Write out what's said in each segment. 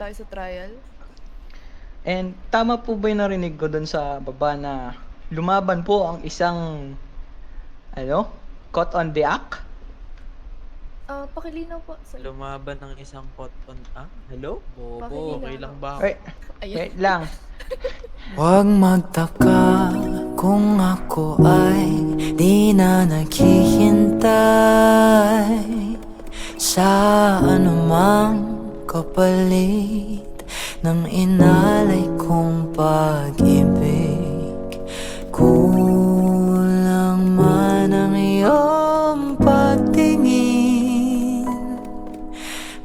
tayo sa trial. And tama po ba yung narinig ko dun sa baba na lumaban po ang isang, caught on the act? Pakilinaw po. Sorry. Lumaban ng isang cotton. Hello? Bobo, Pakilinaw okay lang ba? Wait, Ayun. wait lang. Huwag magtaka kung ako ay di na naghihintay sa anumang kapalit ng inalay kong pag-ibig. Kulang man ang iyong pagtingin,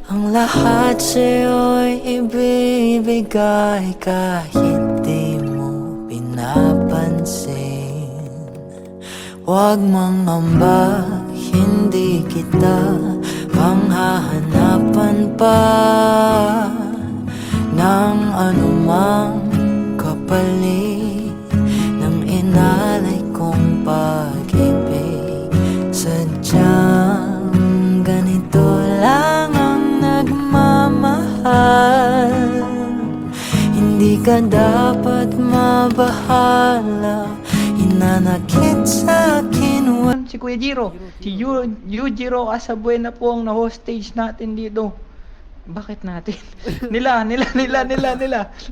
ang lahat sa'yo'y ibibigay kahit di mo pinapansin. Huwag mangamba, hindi kita panghahanapan pa ng anumang kapalit ng inalay kong pag-ibig. Sadyang ganito lang ang nagmamahal, hindi ka dapat mabahala. Hinanakit sa akin Si Kuya Jiro, si Yujiro Asabuena po ang na-hostage natin dito. Bakit natin?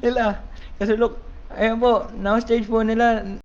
nila. Kasi look, ayun po, na-hostage po nila.